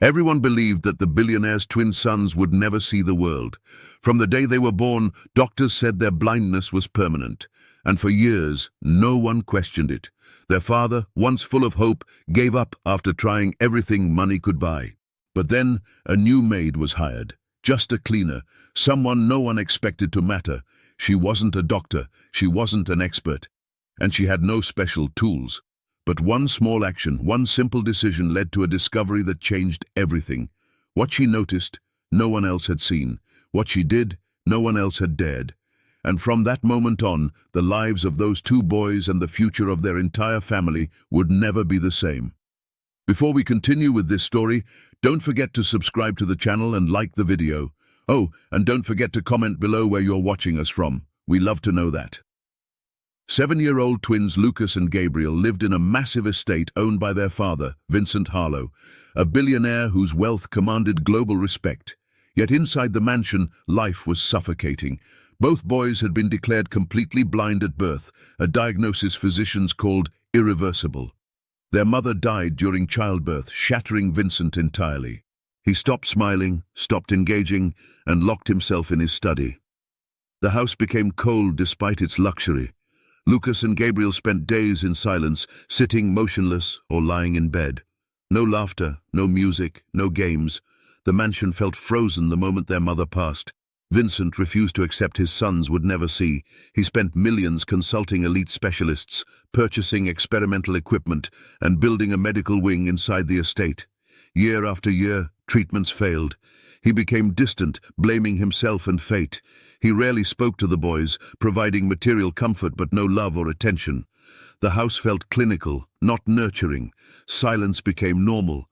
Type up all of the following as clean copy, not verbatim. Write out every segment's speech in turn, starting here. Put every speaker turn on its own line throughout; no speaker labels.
Everyone believed that the billionaire's twin sons would never see the world. From the day they were born, doctors said their blindness was permanent, and for years, no one questioned it. Their father, once full of hope, gave up after trying everything money could buy. But then, a new maid was hired. Just a cleaner, someone no one expected to matter. She wasn't a doctor, she wasn't an expert, and she had no special tools. But one small action, one simple decision led to a discovery that changed everything. What she noticed, no one else had seen. What she did, no one else had dared. And from that moment on, the lives of those two boys and the future of their entire family would never be the same. Before we continue with this story, don't forget to subscribe to the channel and like the video. Oh, and don't forget to comment below where you're watching us from. We love to know that. 7-year-old twins Lucas and Gabriel lived in a massive estate owned by their father, Vincent Harlow, a billionaire whose wealth commanded global respect. Yet inside the mansion, life was suffocating. Both boys had been declared completely blind at birth, a diagnosis physicians called irreversible. Their mother died during childbirth, shattering Vincent entirely. He stopped smiling, stopped engaging, and locked himself in his study. The house became cold despite its luxury. Lucas and Gabriel spent days in silence, sitting motionless or lying in bed. No laughter, no music, no games. The mansion felt frozen the moment their mother passed. Vincent refused to accept his sons would never see. He spent millions consulting elite specialists, purchasing experimental equipment, and building a medical wing inside the estate. Year after year, treatments failed. He became distant, blaming himself and fate. He rarely spoke to the boys, providing material comfort but no love or attention. The house felt clinical, not nurturing. Silence became normal.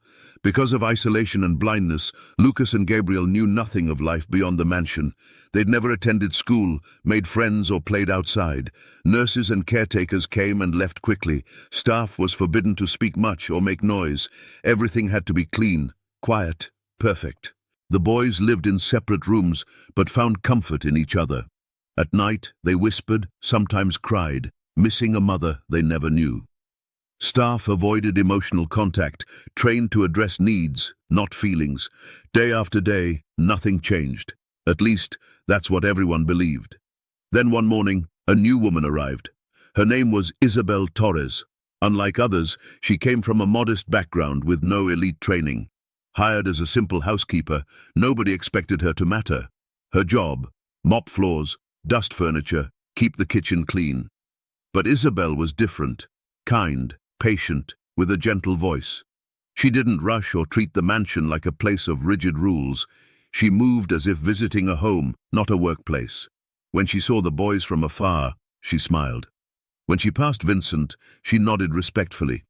Because of isolation and blindness, Lucas and Gabriel knew nothing of life beyond the mansion. They'd never attended school, made friends or played outside. Nurses and caretakers came and left quickly. Staff was forbidden to speak much or make noise. Everything had to be clean, quiet, perfect. The boys lived in separate rooms, but found comfort in each other. At night, they whispered, sometimes cried, missing a mother they never knew. Staff avoided emotional contact, trained to address needs, not feelings. Day after day, nothing changed. At least, that's what everyone believed. Then one morning, a new woman arrived. Her name was Isabel Torres. Unlike others, she came from a modest background with no elite training. Hired as a simple housekeeper, nobody expected her to matter. Her job, mop floors, dust furniture, keep the kitchen clean. But Isabel was different, kind, patient, with a gentle voice. She didn't rush or treat the mansion like a place of rigid rules. She moved as if visiting a home, not a workplace. When she saw the boys from afar, she smiled. When she passed Vincent, she nodded respectfully.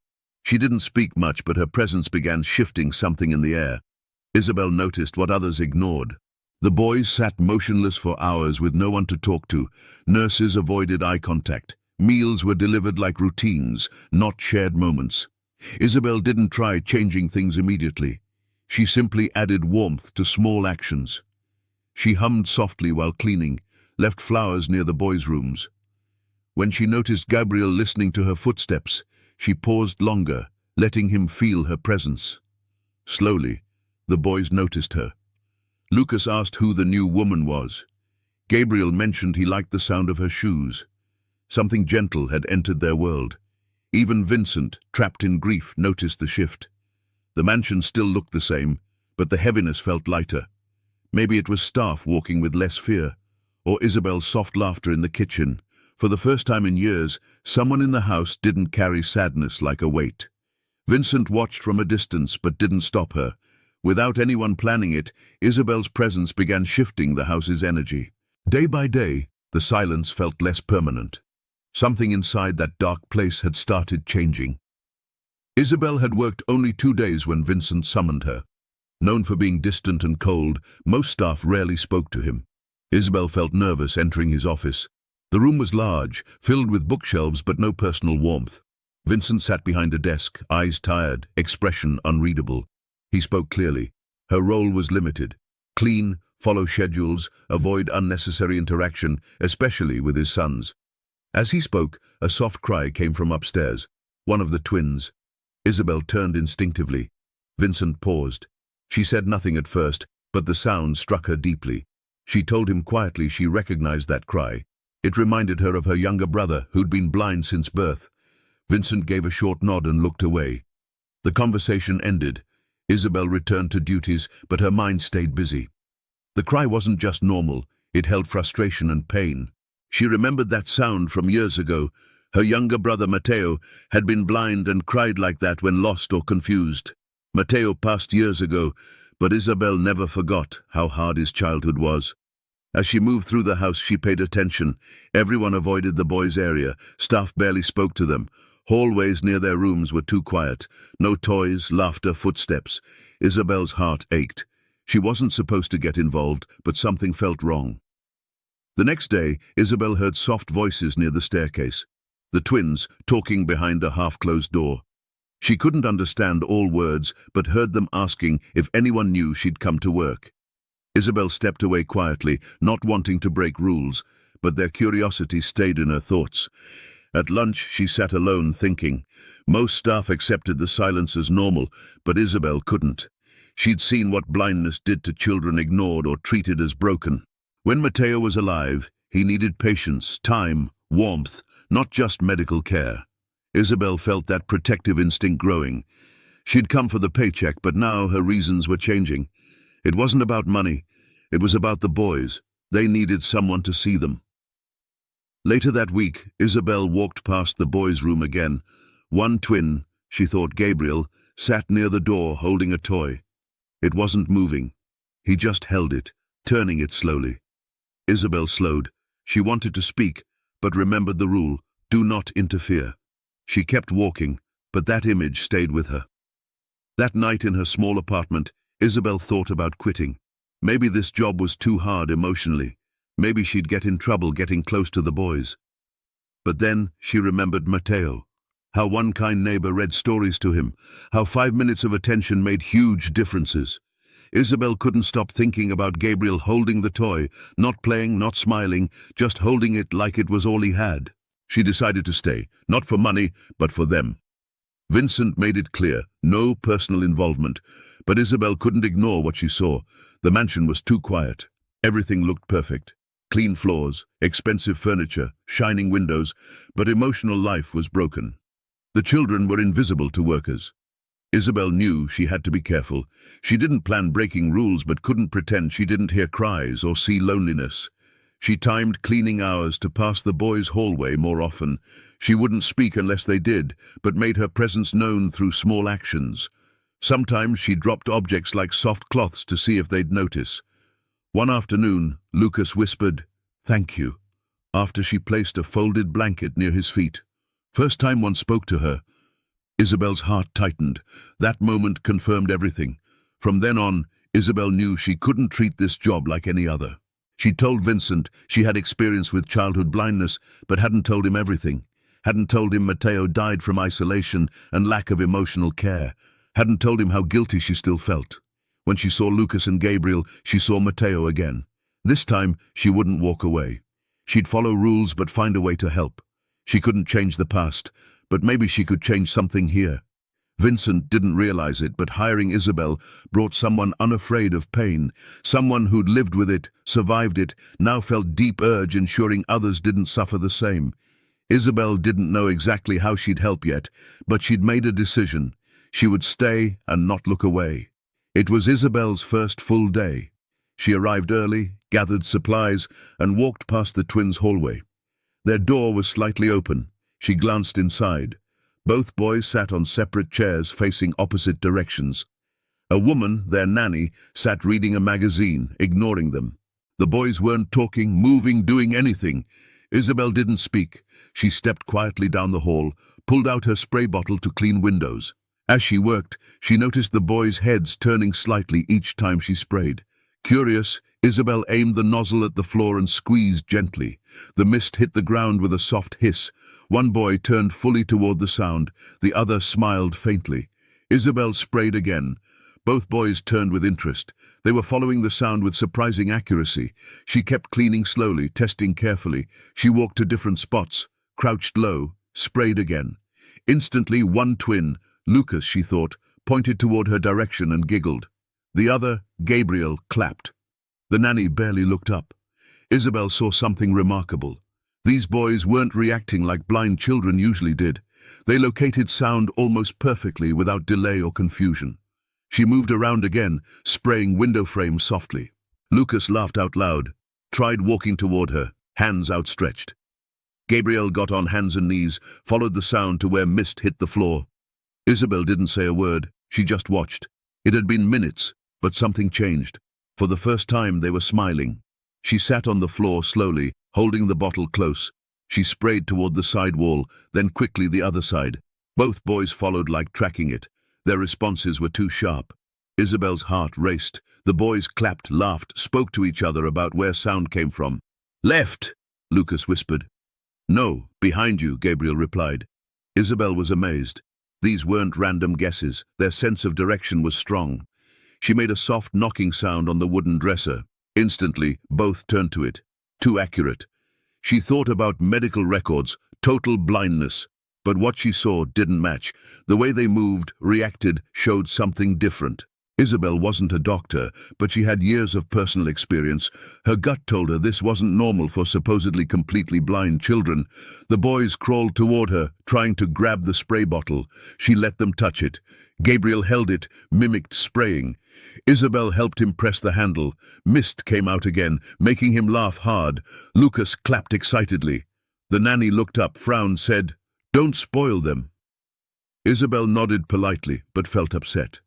She didn't speak much, but her presence began shifting something in the air. Isabel noticed what others ignored. The boys sat motionless for hours with no one to talk to. Nurses avoided eye contact. Meals were delivered like routines, not shared moments. Isabel didn't try changing things immediately. She simply added warmth to small actions. She hummed softly while cleaning, left flowers near the boys' rooms. When she noticed Gabriel listening to her footsteps, she paused longer, letting him feel her presence. Slowly, the boys noticed her. Lucas asked who the new woman was. Gabriel mentioned he liked the sound of her shoes. Something gentle had entered their world. Even Vincent, trapped in grief, noticed the shift. The mansion still looked the same, but the heaviness felt lighter. Maybe it was staff walking with less fear, or Isabel's soft laughter in the kitchen. For the first time in years, someone in the house didn't carry sadness like a weight. Vincent watched from a distance but didn't stop her. Without anyone planning it, Isabel's presence began shifting the house's energy. Day by day, the silence felt less permanent. Something inside that dark place had started changing. Isabel had worked only 2 days when Vincent summoned her. Known for being distant and cold, most staff rarely spoke to him. Isabel felt nervous entering his office. The room was large, filled with bookshelves but no personal warmth. Vincent sat behind a desk, eyes tired, expression unreadable. He spoke clearly. Her role was limited. Clean, follow schedules, avoid unnecessary interaction, especially with his sons. As he spoke, a soft cry came from upstairs. One of the twins. Isabel turned instinctively. Vincent paused. She said nothing at first, but the sound struck her deeply. She told him quietly she recognized that cry. It reminded her of her younger brother, who'd been blind since birth. Vincent gave a short nod and looked away. The conversation ended. Isabel returned to duties, but her mind stayed busy. The cry wasn't just normal, it held frustration and pain. She remembered that sound from years ago. Her younger brother, Matteo, had been blind and cried like that when lost or confused. Matteo passed years ago, but Isabel never forgot how hard his childhood was. As she moved through the house, she paid attention. Everyone avoided the boys' area. Staff barely spoke to them. Hallways near their rooms were too quiet. No toys, laughter, footsteps. Isabel's heart ached. She wasn't supposed to get involved, but something felt wrong. The next day, Isabel heard soft voices near the staircase. The twins, talking behind a half-closed door. She couldn't understand all words, but heard them asking if anyone knew she'd come to work. Isabel stepped away quietly, not wanting to break rules, but their curiosity stayed in her thoughts. At lunch, she sat alone, thinking. Most staff accepted the silence as normal, but Isabel couldn't. She'd seen what blindness did to children ignored or treated as broken. When Matteo was alive, he needed patience, time, warmth, not just medical care. Isabel felt that protective instinct growing. She'd come for the paycheck, but now her reasons were changing. It wasn't about money. It was about the boys. They needed someone to see them. Later that week, Isabel walked past the boys' room again. One twin, she thought Gabriel, sat near the door holding a toy. It wasn't moving. He just held it, turning it slowly. Isabel slowed. She wanted to speak, but remembered the rule, do not interfere. She kept walking, but that image stayed with her. That night in her small apartment, Isabel thought about quitting. Maybe this job was too hard emotionally. Maybe she'd get in trouble getting close to the boys. But then she remembered Matteo. How one kind neighbor read stories to him. How 5 minutes of attention made huge differences. Isabel couldn't stop thinking about Gabriel holding the toy, not playing, not smiling, just holding it like it was all he had. She decided to stay, not for money, but for them. Vincent made it clear, no personal involvement, but Isabel couldn't ignore what she saw. The mansion was too quiet. Everything looked perfect. Clean floors, expensive furniture, shining windows, but emotional life was broken. The children were invisible to workers. Isabel knew she had to be careful. She didn't plan breaking rules, but couldn't pretend she didn't hear cries or see loneliness. She timed cleaning hours to pass the boys' hallway more often. She wouldn't speak unless they did, but made her presence known through small actions. Sometimes she dropped objects like soft cloths to see if they'd notice. One afternoon, Lucas whispered, "Thank you," after she placed a folded blanket near his feet. First time one spoke to her. Isabel's heart tightened. That moment confirmed everything. From then on, Isabel knew she couldn't treat this job like any other. She told Vincent she had experience with childhood blindness, but hadn't told him everything. Hadn't told him Matteo died from isolation and lack of emotional care. Hadn't told him how guilty she still felt. When she saw Lucas and Gabriel, she saw Matteo again. This time, she wouldn't walk away. She'd follow rules but find a way to help. She couldn't change the past, but maybe she could change something here. Vincent didn't realize it, but hiring Isabel brought someone unafraid of pain, someone who'd lived with it, survived it, now felt deep urge ensuring others didn't suffer the same. Isabel didn't know exactly how she'd help yet, but she'd made a decision. She would stay and not look away. It was Isabel's first full day. She arrived early, gathered supplies, and walked past the twins' hallway. Their door was slightly open. She glanced inside. Both boys sat on separate chairs facing opposite directions. A woman, their nanny, sat reading a magazine, ignoring them. The boys weren't talking, moving, doing anything. Isabel didn't speak. She stepped quietly down the hall, pulled out her spray bottle to clean windows. As she worked, she noticed the boys' heads turning slightly each time she sprayed. Curious, Isabel aimed the nozzle at the floor and squeezed gently. The mist hit the ground with a soft hiss. One boy turned fully toward the sound, the other smiled faintly. Isabel sprayed again. Both boys turned with interest. They were following the sound with surprising accuracy. She kept cleaning slowly, testing carefully. She walked to different spots, crouched low, sprayed again. Instantly, one twin, Lucas, she thought, pointed toward her direction and giggled. The other, Gabriel, clapped. The nanny barely looked up. Isabel saw something remarkable. These boys weren't reacting like blind children usually did. They located sound almost perfectly without delay or confusion. She moved around again, spraying window frames softly. Lucas laughed out loud, tried walking toward her, hands outstretched. Gabriel got on hands and knees, followed the sound to where mist hit the floor. Isabel didn't say a word, she just watched. It had been minutes, but something changed. For the first time they were smiling. She sat on the floor slowly, holding the bottle close. She sprayed toward the side wall, then quickly the other side. Both boys followed like tracking it. Their responses were too sharp. Isabel's heart raced. The boys clapped, laughed, spoke to each other about where sound came from. "Left," Lucas whispered. "No, behind you," Gabriel replied. Isabel was amazed. These weren't random guesses. Their sense of direction was strong. She made a soft knocking sound on the wooden dresser. Instantly, both turned to it. Too accurate. She thought about medical records, total blindness. But what she saw didn't match. The way they moved, reacted, showed something different. Isabel wasn't a doctor, but she had years of personal experience. Her gut told her this wasn't normal for supposedly completely blind children. The boys crawled toward her, trying to grab the spray bottle. She let them touch it. Gabriel held it, mimicked spraying. Isabel helped him press the handle. Mist came out again, making him laugh hard. Lucas clapped excitedly. The nanny looked up, frowned, said, "Don't spoil them." Isabel nodded politely, but felt upset.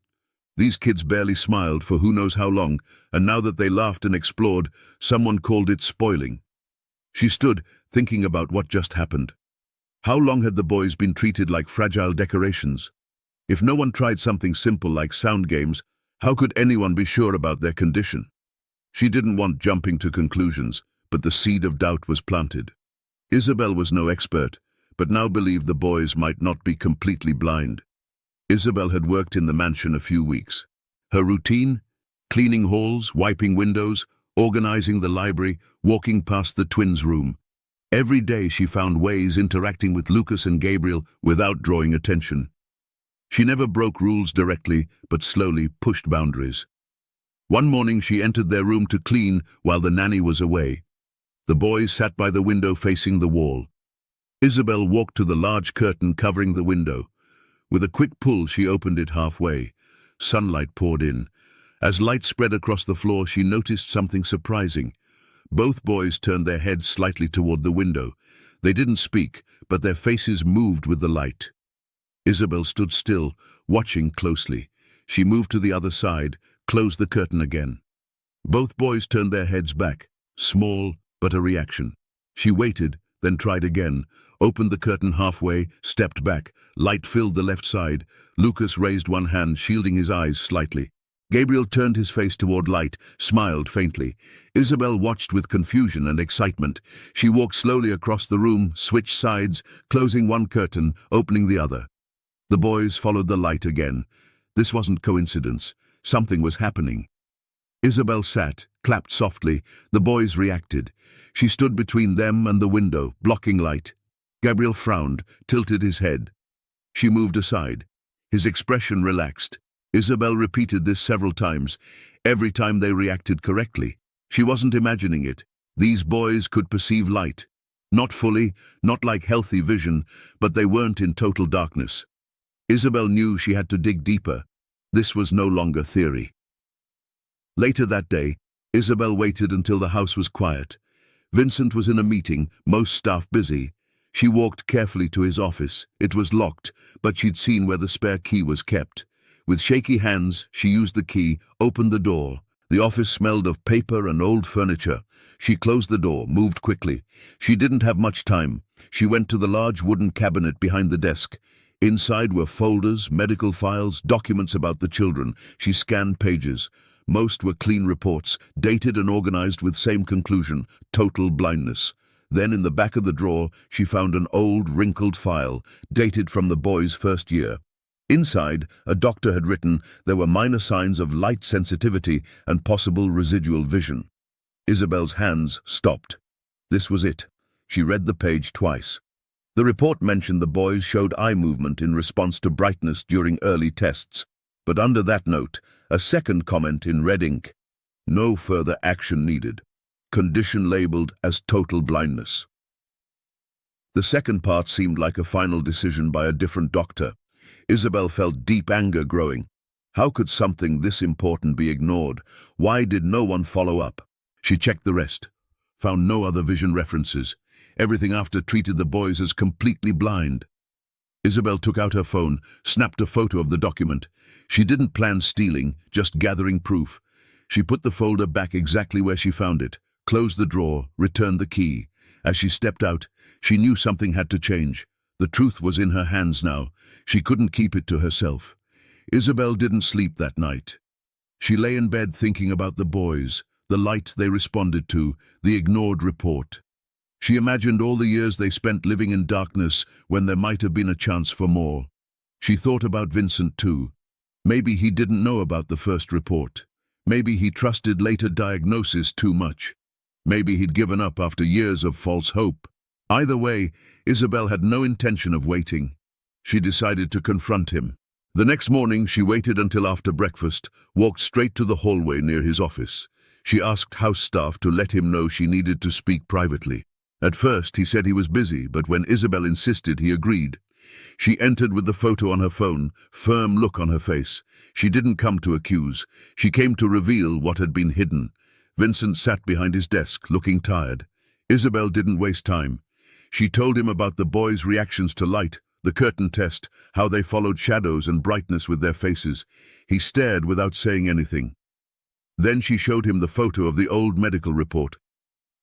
These kids barely smiled for who knows how long, and now that they laughed and explored, someone called it spoiling. She stood, thinking about what just happened. How long had the boys been treated like fragile decorations? If no one tried something simple like sound games, how could anyone be sure about their condition? She didn't want jumping to conclusions, but the seed of doubt was planted. Isabel was no expert, but now believed the boys might not be completely blind. Isabel had worked in the mansion a few weeks. Her routine? Cleaning halls, wiping windows, organizing the library, walking past the twins' room. Every day she found ways interacting with Lucas and Gabriel without drawing attention. She never broke rules directly, but slowly pushed boundaries. One morning she entered their room to clean while the nanny was away. The boys sat by the window facing the wall. Isabel walked to the large curtain covering the window. With a quick pull, she opened it halfway. Sunlight poured in. As light spread across the floor, she noticed something surprising. Both boys turned their heads slightly toward the window. They didn't speak, but their faces moved with the light. Isabel stood still, watching closely. She moved to the other side, closed the curtain again. Both boys turned their heads back, small, but a reaction. She waited, then tried again, opened the curtain halfway, stepped back. Light filled the left side. Lucas raised one hand, shielding his eyes slightly. Gabriel turned his face toward light, smiled faintly. Isabel watched with confusion and excitement. She walked slowly across the room, switched sides, closing one curtain, opening the other. The boys followed the light again. This wasn't coincidence. Something was happening. Isabel sat, clapped softly. The boys reacted. She stood between them and the window, blocking light. Gabriel frowned, tilted his head. She moved aside. His expression relaxed. Isabel repeated this several times. Every time they reacted correctly. She wasn't imagining it. These boys could perceive light. Not fully, not like healthy vision, but they weren't in total darkness. Isabel knew she had to dig deeper. This was no longer theory. Later that day, Isabel waited until the house was quiet. Vincent was in a meeting, most staff busy. She walked carefully to his office. It was locked, but she'd seen where the spare key was kept. With shaky hands, she used the key, opened the door. The office smelled of paper and old furniture. She closed the door, moved quickly. She didn't have much time. She went to the large wooden cabinet behind the desk. Inside were folders, medical files, documents about the children. She scanned pages. Most were clean reports, dated and organized with same conclusion, total blindness. Then in the back of the drawer, she found an old, wrinkled file, dated from the boy's first year. Inside, a doctor had written there were minor signs of light sensitivity and possible residual vision. Isabel's hands stopped. This was it. She read the page twice. The report mentioned the boys showed eye movement in response to brightness during early tests. But under that note, a second comment in red ink. No further action needed. Condition labeled as total blindness. The second part seemed like a final decision by a different doctor. Isabel felt deep anger growing. How could something this important be ignored? Why did no one follow up? She checked the rest, found no other vision references. Everything after treated the boys as completely blind. Isabel took out her phone, snapped a photo of the document. She didn't plan stealing, just gathering proof. She put the folder back exactly where she found it, closed the drawer, returned the key. As she stepped out, she knew something had to change. The truth was in her hands now. She couldn't keep it to herself. Isabel didn't sleep that night. She lay in bed thinking about the boys, the light they responded to, the ignored report. She imagined all the years they spent living in darkness when there might have been a chance for more. She thought about Vincent too. Maybe he didn't know about the first report. Maybe he trusted later diagnosis too much. Maybe he'd given up after years of false hope. Either way, Isabel had no intention of waiting. She decided to confront him. The next morning, she waited until after breakfast, walked straight to the hallway near his office. She asked house staff to let him know she needed to speak privately. At first, he said he was busy, but when Isabel insisted, he agreed. She entered with the photo on her phone, firm look on her face. She didn't come to accuse. She came to reveal what had been hidden. Vincent sat behind his desk, looking tired. Isabel didn't waste time. She told him about the boys' reactions to light, the curtain test, how they followed shadows and brightness with their faces. He stared without saying anything. Then she showed him the photo of the old medical report.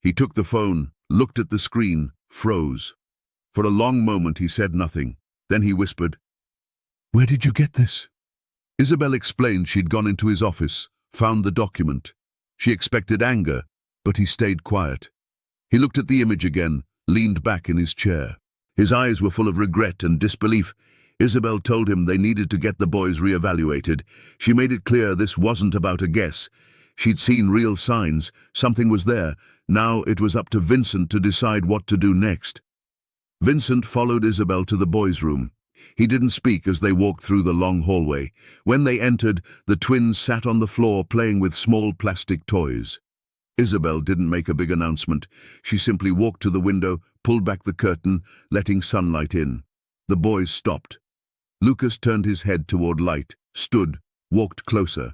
He took the phone, looked at the screen, froze. For a long moment he said nothing. Then he whispered, "Where did you get this?" Isabel explained she'd gone into his office, found the document. She expected anger, but he stayed quiet. He looked at the image again, leaned back in his chair. His eyes were full of regret and disbelief. Isabel told him they needed to get the boys re-evaluated. She made it clear this wasn't about a guess. She'd seen real signs. Something was there. Now it was up to Vincent to decide what to do next. Vincent followed Isabel to the boys' room. He didn't speak as they walked through the long hallway. When they entered, the twins sat on the floor playing with small plastic toys. Isabel didn't make a big announcement. She simply walked to the window, pulled back the curtain, letting sunlight in. The boys stopped. Lucas turned his head toward light, stood, walked closer.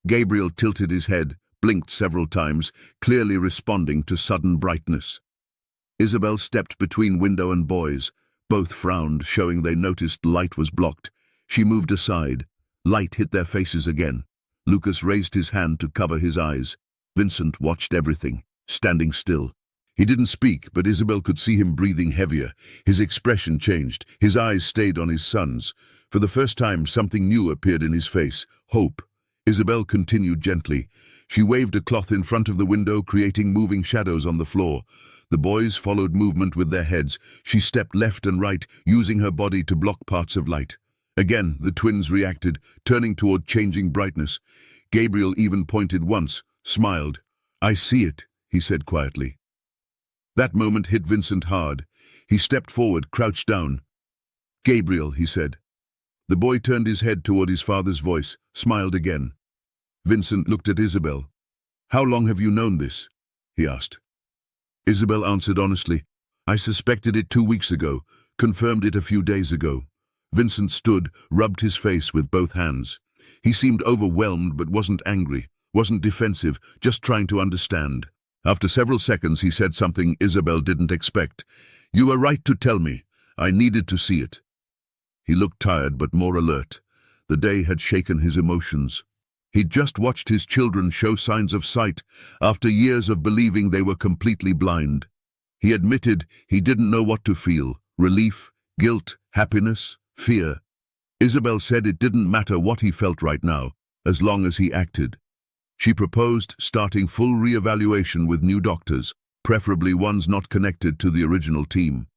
Gabriel tilted his head, blinked several times, clearly responding to sudden brightness. Isabel stepped between window and boys. Both frowned, showing they noticed light was blocked. She moved aside. Light hit their faces again. Lucas raised his hand to cover his eyes. Vincent watched everything, standing still. He didn't speak, but Isabel could see him breathing heavier. His expression changed. His eyes stayed on his son's. For the first time, something new appeared in his face. Hope. Isabel continued gently. She waved a cloth in front of the window, creating moving shadows on the floor. The boys followed movement with their heads. She stepped left and right, using her body to block parts of light. Again, the twins reacted, turning toward changing brightness. Gabriel even pointed once, smiled. "I see it," he said quietly. That moment hit Vincent hard. He stepped forward, crouched down. "Gabriel," he said. The boy turned his head toward his father's voice, smiled again. Vincent looked at Isabel. "How long have you known this?" he asked. Isabel answered honestly. "I suspected it 2 weeks ago, confirmed it a few days ago." Vincent stood, rubbed his face with both hands. He seemed overwhelmed but wasn't angry, wasn't defensive, just trying to understand. After several seconds he said something Isabel didn't expect. "You were right to tell me. I needed to see it." He looked tired but more alert. The day had shaken his emotions. He'd just watched his children show signs of sight after years of believing they were completely blind. He admitted he didn't know what to feel: relief, guilt, happiness, fear. Isabel said it didn't matter what he felt right now, as long as he acted. She proposed starting full re-evaluation with new doctors, preferably ones not connected to the original team.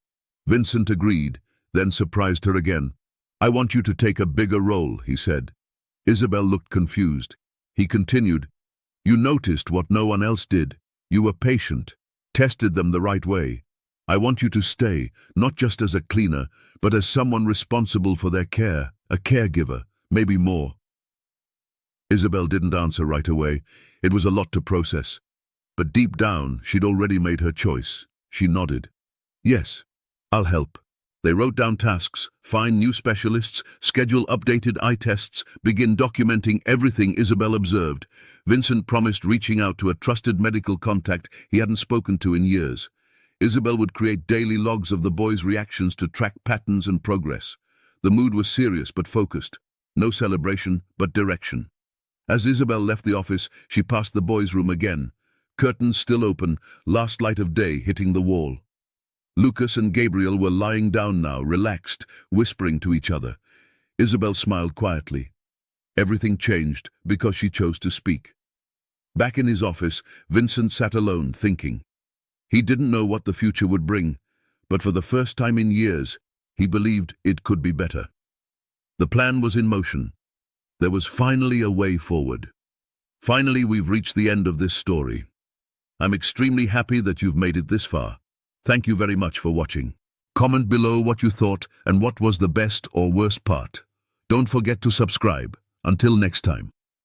Vincent agreed, then surprised her again. "I want you to take a bigger role," he said. Isabel looked confused. He continued, "You noticed what no one else did. You were patient, tested them the right way. I want you to stay, not just as a cleaner, but as someone responsible for their care, a caregiver, maybe more." Isabel didn't answer right away. It was a lot to process. But deep down, she'd already made her choice. She nodded. Yes, I'll help. They wrote down tasks, find new specialists, schedule updated eye tests, begin documenting everything Isabel observed. Vincent promised reaching out to a trusted medical contact he hadn't spoken to in years. Isabel would create daily logs of the boys' reactions to track patterns and progress. The mood was serious but focused. No celebration, but direction. As Isabel left the office, she passed the boys' room again. Curtains still open, last light of day hitting the wall. Lucas and Gabriel were lying down now, relaxed, whispering to each other. Isabel smiled quietly. Everything changed because she chose to speak. Back in his office, Vincent sat alone, thinking. He didn't know what the future would bring, but for the first time in years, he believed it could be better. The plan was in motion. There was finally a way forward. Finally, we've reached the end of this story. I'm extremely happy that you've made it this far. Thank you very much for watching. Comment below what you thought and what was the best or worst part. Don't forget to subscribe. Until next time.